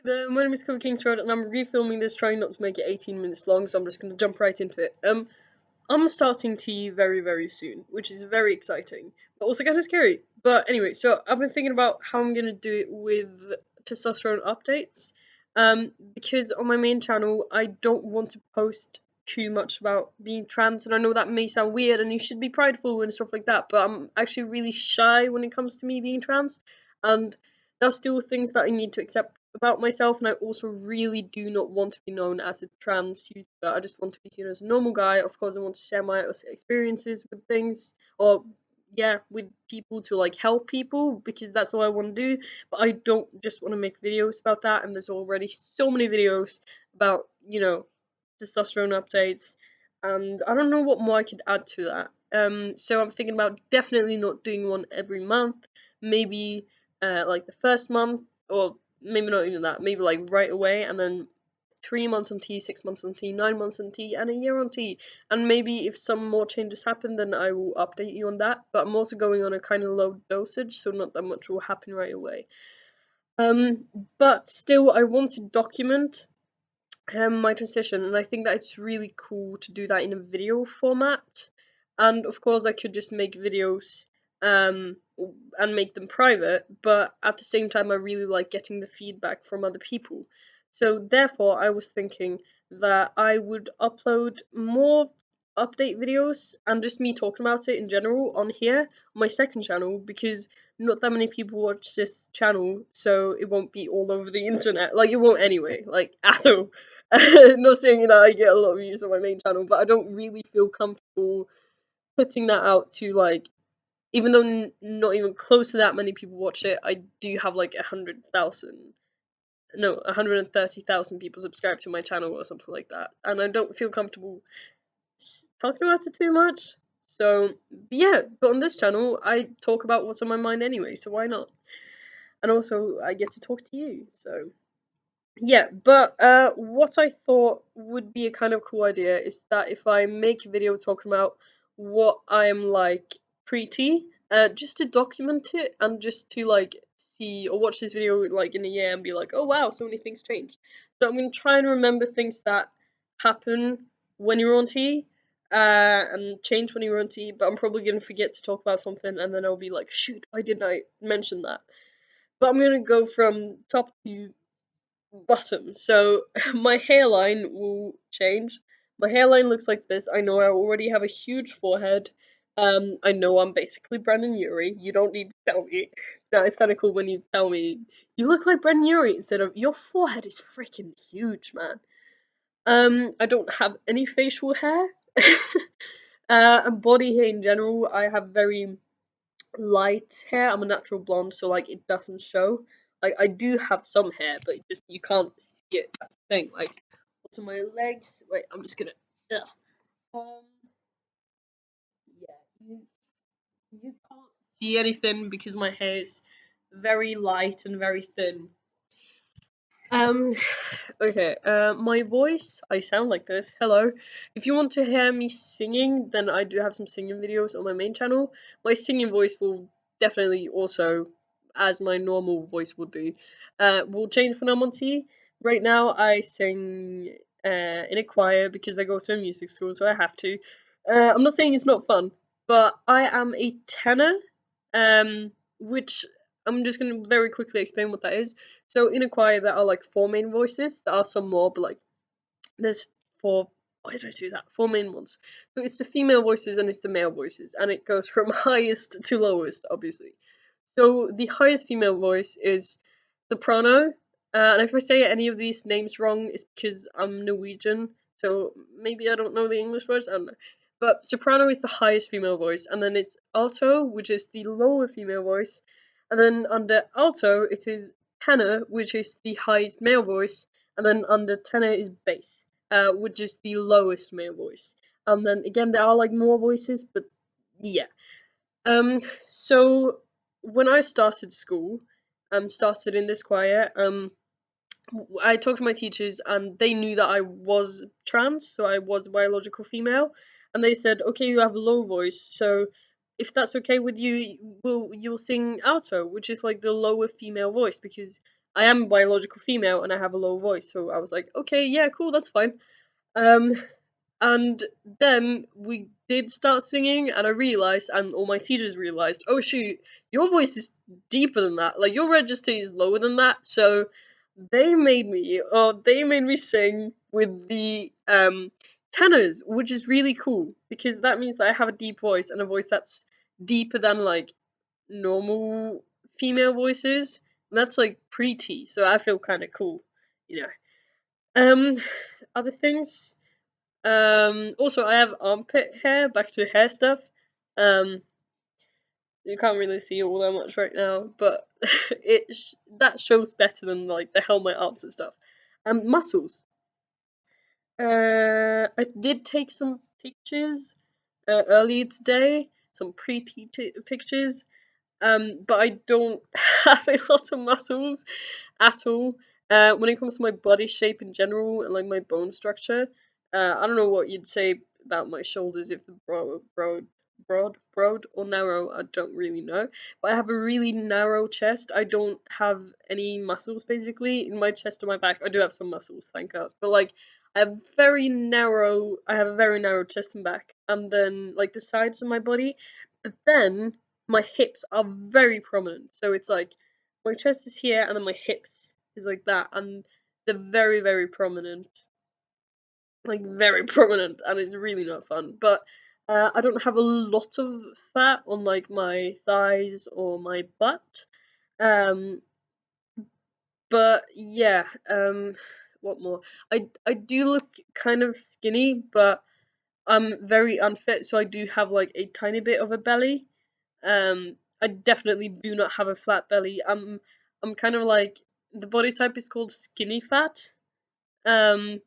My name is Kovu and I'm refilming this, trying not to make it 18 minutes long, so I'm just gonna jump right into it. I'm starting tea very, very soon, which is very exciting, but also kind of scary. But anyway, so I've been thinking about how I'm gonna do it with testosterone updates. Because on my main channel, I don't want to post too much about being trans, and I know that may sound weird, and you should be prideful and stuff like that, but I'm actually really shy when it comes to me being trans, and there's still things that I need to accept about myself, and I also really do not want to be known as a trans YouTuber. I just want to be seen as a normal guy. Of course, I want to share my experiences with things, or yeah, with people to like help people because that's all I want to do. But I don't just want to make videos about that, and there's already so many videos about, testosterone updates, and I don't know what more I could add to that. So I'm thinking about definitely not doing one every month. Maybe like the first month, or maybe not even that, maybe like right away, and then 3 months on tea, 6 months on tea, 9 months on tea, and a year on tea. And maybe if some more changes happen, then I will update you on that. But I'm also going on a kind of low dosage, so not that much will happen right away. Um, but still, I want to document my transition, and I think that it's really cool to do that in a video format. And of course, I could just make videos um, and make them private, but at the same time, I really like getting the feedback from other people. So, therefore, I was thinking that I would upload more update videos and just me talking about it in general on here, on my second channel, because not that many people watch this channel, so it won't be all over the internet. Like, it won't anyway, like, at all. Not saying that I get a lot of views on my main channel, but I don't really feel comfortable putting that out to, like, even though not even close to that many people watch it, I do have like 130,000 people subscribe to my channel or something like that, and I don't feel comfortable talking about it too much. So yeah, but on this channel, I talk about what's on my mind anyway, so why not? And also, I get to talk to you, so yeah. But what I thought would be a kind of cool idea is that if I make a video talking about what I am like pre-T, just to document it and just to like see or watch this video like in a year and be like, oh wow, so many things changed. So I'm gonna try and remember things that happen when you're on T, and change when you're on T. But I'm probably gonna forget to talk about something, and then I'll be like, shoot, why didn't I mention that? But I'm gonna go from top to bottom. So my hairline will change. My hairline looks like this. I know I already have a huge forehead. I know I'm basically Brendan Urie. You don't need to tell me. No, it's kind of cool when you tell me you look like Brendan Urie instead of your forehead is freaking huge, man. I don't have any facial hair. And body hair in general, I have very light hair. I'm a natural blonde, so like it doesn't show. Like I do have some hair, but just you can't see it. That's the thing. Like what's on my legs? Wait, I'm just gonna. Ugh. Um. Yeah. You can't see anything because my hair is very light and very thin. Um. Okay. My voice. I sound like this. Hello. If you want to hear me singing, then I do have some singing videos on my main channel. My singing voice will definitely also, as my normal voice would do, will change when I'm on T. Right now, I sing in a choir because I go to a music school, so I have to. I'm not saying it's not fun, but I am a tenor, which I'm just gonna very quickly explain what that is. So in a choir, there are like four main voices. There are some more, but like there's four. Why did I do that? Four main ones. So it's the female voices and it's the male voices, and it goes from highest to lowest, obviously. So the highest female voice is soprano. And if I say any of these names wrong, it's because I'm Norwegian. So maybe I don't know the English words. I don't know. But soprano is the highest female voice, and then it's alto, which is the lower female voice, and then under alto it is tenor, which is the highest male voice, and then under tenor is bass, which is the lowest male voice. And then again there are like more voices, but yeah. So when I started school, started in this choir, I talked to my teachers and they knew that I was trans, so I was a biological female, and they said, okay, you have a low voice, so if that's okay with you, you'll sing alto, which is like the lower female voice, because I am a biological female and I have a low voice, so I was like, okay, yeah, cool, that's fine. Um, and then we did start singing, and I realized, and all my teachers realized, oh shoot, your voice is deeper than that. Like your register is lower than that. So they made me sing with the tenors, which is really cool because that means that I have a deep voice and a voice that's deeper than like normal female voices. That's like pretty, so I feel kind of cool, you know. Um, other things. Also, I have armpit hair. Back to hair stuff. Um, you can't really see all that much right now, but that shows better than like the hell my arms and stuff. Muscles. I did take some pictures earlier today, some pretty pictures. But I don't have a lot of muscles at all. When it comes to my body shape in general and like my bone structure, I don't know what you'd say about my shoulders if the broad or narrow. I don't really know. But I have a really narrow chest. I don't have any muscles basically in my chest or my back. I do have some muscles, thank God. But like I have very narrow. I have a very narrow chest and back, and then like the sides of my body. But then my hips are very prominent. So it's like my chest is here and then my hips is like that and they're very, very prominent. Like very prominent and it's really not fun. But I don't have a lot of fat on like my thighs or my butt. Um but yeah, what more? I do look kind of skinny, but I'm very unfit, so I do have like a tiny bit of a belly. I definitely do not have a flat belly. I'm kind of like the body type is called skinny fat. Um,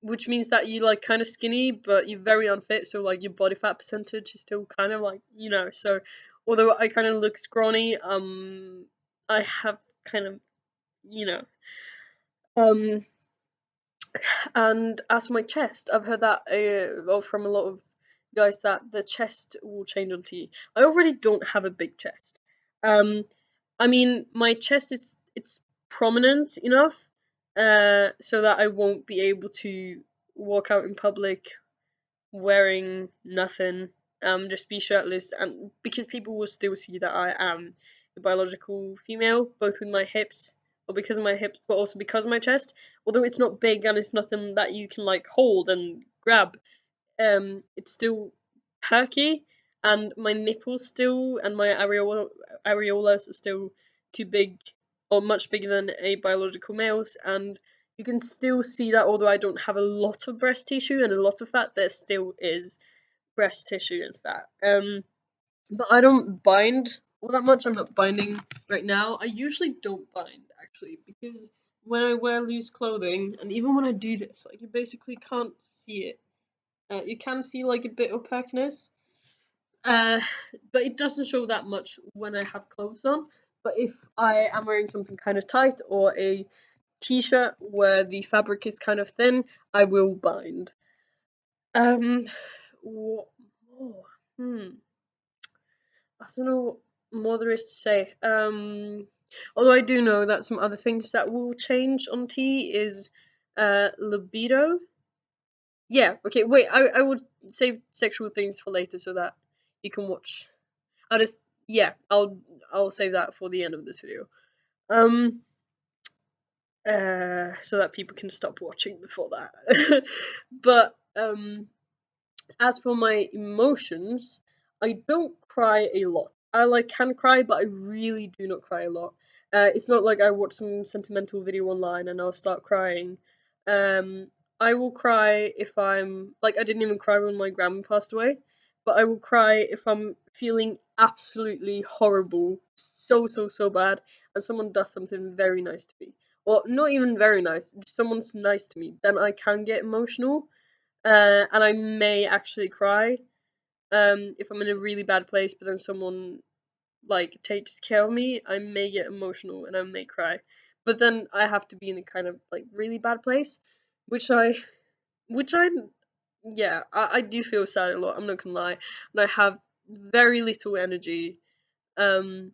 which means that you like kind of skinny, but you're very unfit. So like your body fat percentage is still kind of like So although I kind of look scrawny, I have kind of you know. Um, and as for my chest, I've heard that well, from a lot of guys that the chest will change on T. I already don't have a big chest. Um, I mean, my chest is it's prominent enough, so that I won't be able to walk out in public wearing nothing, just be shirtless, and because people will still see that I am a biological female, both with my hips, or because of my hips, but also because of my chest. Although it's not big and it's nothing that you can like hold and grab, it's still perky, and my nipples still and my areolas are still too big, or much bigger than a biological male's, and you can still see that although I don't have a lot of breast tissue and a lot of fat, there still is breast tissue and fat. But I don't bind all that much. I'm not binding right now. I usually don't bind actually because when I wear loose clothing, and even when I do this, like you basically can't see it. You can see like a bit of perkiness, uh, but it doesn't show that much when I have clothes on. But if I am wearing something kind of tight or a t-shirt where the fabric is kind of thin, I will bind. Um, what more? I don't know what more there is to say. Although I do know that some other things that will change on T is libido. Yeah, okay, wait, I would save sexual things for later so that you can watch. I'll just yeah, I'll save that for the end of this video. Um so that people can stop watching before that. But as for my emotions, I don't cry a lot. I like can cry, but I really do not cry a lot. It's not like I watch some sentimental video online and I'll start crying. Um, I will cry if I'm like I didn't even cry when my grandma passed away, but I will cry if I'm feeling absolutely horrible, so bad, and someone does something very nice to me, or not even very nice, just someone's nice to me. Then I can get emotional, and I may actually cry if I'm in a really bad place, but then someone like takes care of me, I may get emotional and I may cry. But then I have to be in a kind of like really bad place, which which I, yeah, I do feel sad a lot. I'm not gonna lie, and I have very little energy. Um,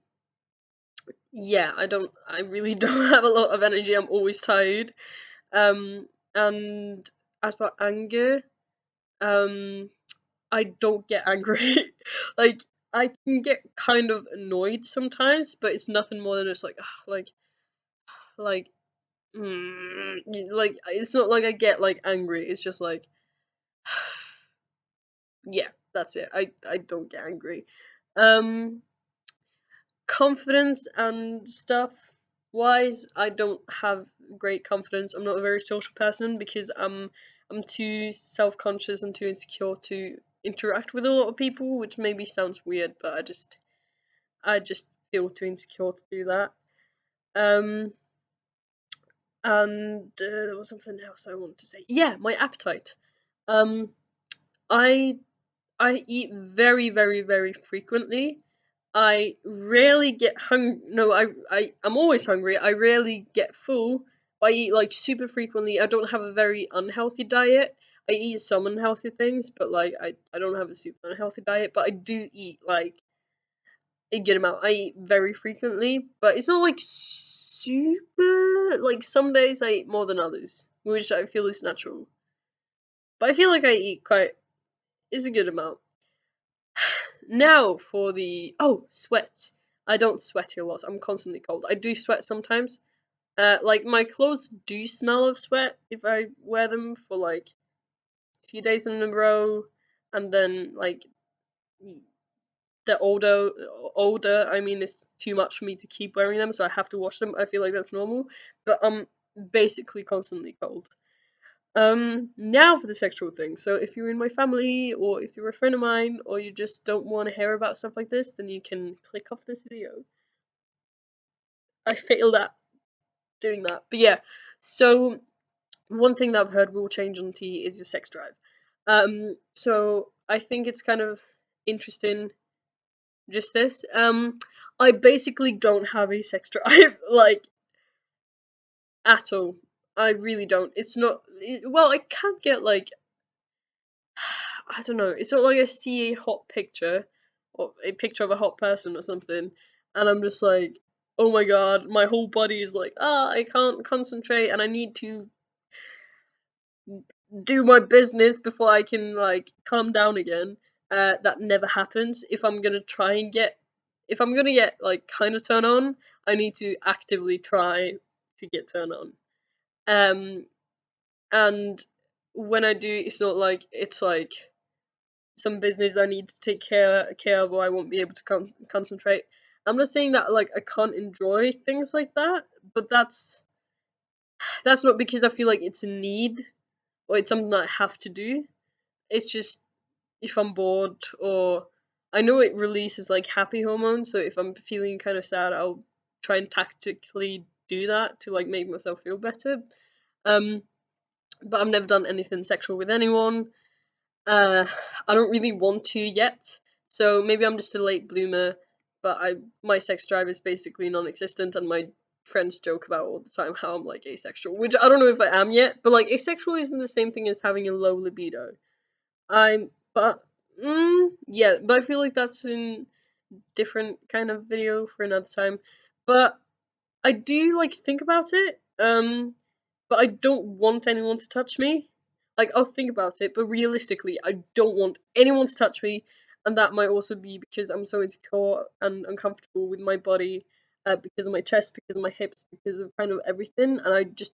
yeah, I really don't have a lot of energy. I'm always tired. And as for anger, um, I don't get angry. Like, I can get kind of annoyed sometimes, but it's nothing more than just like, like, like it's not like I get like angry. It's just like, yeah, that's it. I don't get angry. Um, Confidence and stuff wise, I don't have great confidence. I'm not a very social person because I'm too self-conscious and too insecure to interact with a lot of people, which maybe sounds weird, but I just feel too insecure to do that. Um, and there was something else I wanted to say. Yeah, my appetite. Um, I I eat very, very, very frequently. I rarely get hung. No, I'm always hungry. I rarely get full. But I eat like super frequently. I don't have a very unhealthy diet. I eat some unhealthy things, but like I don't have a super unhealthy diet. But I do eat like a good amount. I eat very frequently, but it's not like super. Like some days I eat more than others, which I feel is natural. But I feel like I eat quite is a good amount. Now for the sweat. I don't sweat a lot. I'm constantly cold. I do sweat sometimes. Like my clothes do smell of sweat if I wear them for like a few days in a row, and then like the older I mean it's too much for me to keep wearing them, so I have to wash them. I feel like that's normal, but I'm basically constantly cold. Now for the sexual thing. So if you're in my family, or if you're a friend of mine, or you just don't want to hear about stuff like this, then you can click off this video. I failed at doing that. But yeah, so one thing that I've heard will change on T is your sex drive. So I think it's kind of interesting, just this. I basically don't have a sex drive, like, at all. I really don't. It's not, well, I can't get, like, I don't know. It's not like I see a hot picture or a picture of a hot person or something, and I'm just like, oh my god, my whole body is like, I can't concentrate, and I need to do my business before I can like calm down again. That never happens. If I'm gonna get like kind of turn on, I need to actively try to get turned on. Um, and when I do, it's not like it's like some business I need to take care of, or I won't be able to concentrate. I'm not saying that like I can't enjoy things like that, but that's not because I feel like it's a need or it's something that I have to do. It's just if I'm bored, or I know it releases like happy hormones, so if I'm feeling kind of sad, I'll try and tactically do that to like make myself feel better. Um, but I've never done anything sexual with anyone. Uh, I don't really want to yet, so maybe I'm just a late bloomer. But my sex drive is basically non-existent, and my friends joke about all the time how I'm like asexual, which I don't know if I am yet. But like asexual isn't the same thing as having a low libido. But yeah, but I feel like that's in different kind of video for another time. But I do like think about it. But I don't want anyone to touch me. Like I'll think about it, but realistically, I don't want anyone to touch me, and that might also be because I'm so insecure and uncomfortable with my body, because of my chest, because of my hips, because of kind of everything, and I just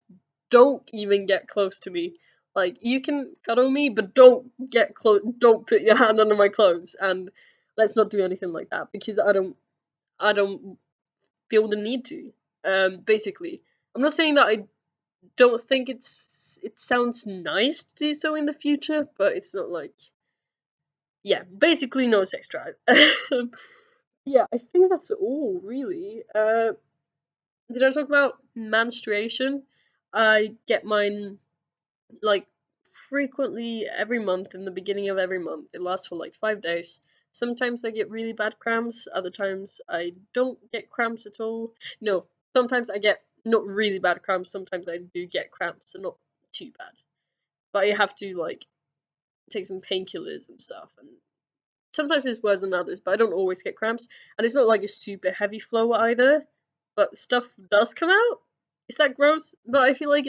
don't even get close to me. Like you can cuddle me, but don't get close. Don't put your hand under my clothes, and let's not do anything like that because I don't feel the need to. Basically, I'm not saying that I don't think it sounds nice to do so in the future, but it's not like yeah, basically no sex drive. Yeah, I think that's all really. Did I talk about menstruation? I get mine like frequently every month in the beginning of every month. It lasts for like 5 days. Sometimes I get really bad cramps, other times I don't get cramps at all. No, sometimes I get not really bad cramps, sometimes I do get cramps, and not too bad. But you have to like take some painkillers and stuff, and sometimes it's worse than others, but I don't always get cramps, and it's not like a super heavy flow either. but stuff does come out. Is that gross? But I feel like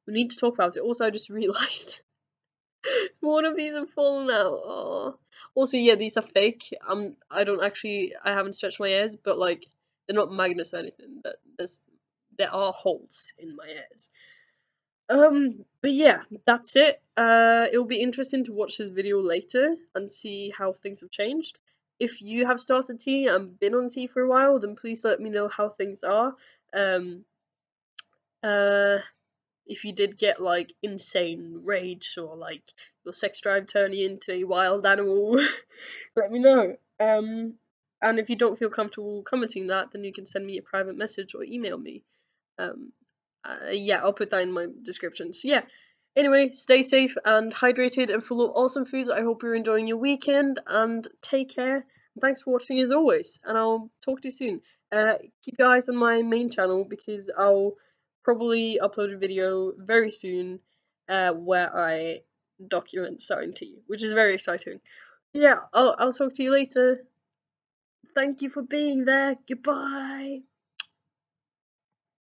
we need to talk about it. Also, I just realized one of these have fallen out. Oh. Also, yeah, these are fake. I haven't stretched my ears, but like they're not magnets or anything. But there are holes in my ears. But yeah, that's it. It'll be interesting to watch this video later and see how things have changed. If you have started tea and been on tea for a while, then please let me know how things are. Um, uh, if you did get like insane rage or like your sex drive turn you into a wild animal, let me know. And if you don't feel comfortable commenting that, then you can send me a private message or email me. Um, yeah, I'll put that in my description. So yeah. Anyway, stay safe and hydrated and full of awesome foods. I hope you're enjoying your weekend and take care. Thanks for watching as always, and I'll talk to you soon. Keep your eyes on my main channel because I'll probably upload a video very soon where I document starting tea, which is very exciting. Yeah, I'll talk to you later. Thank you for being there. Goodbye.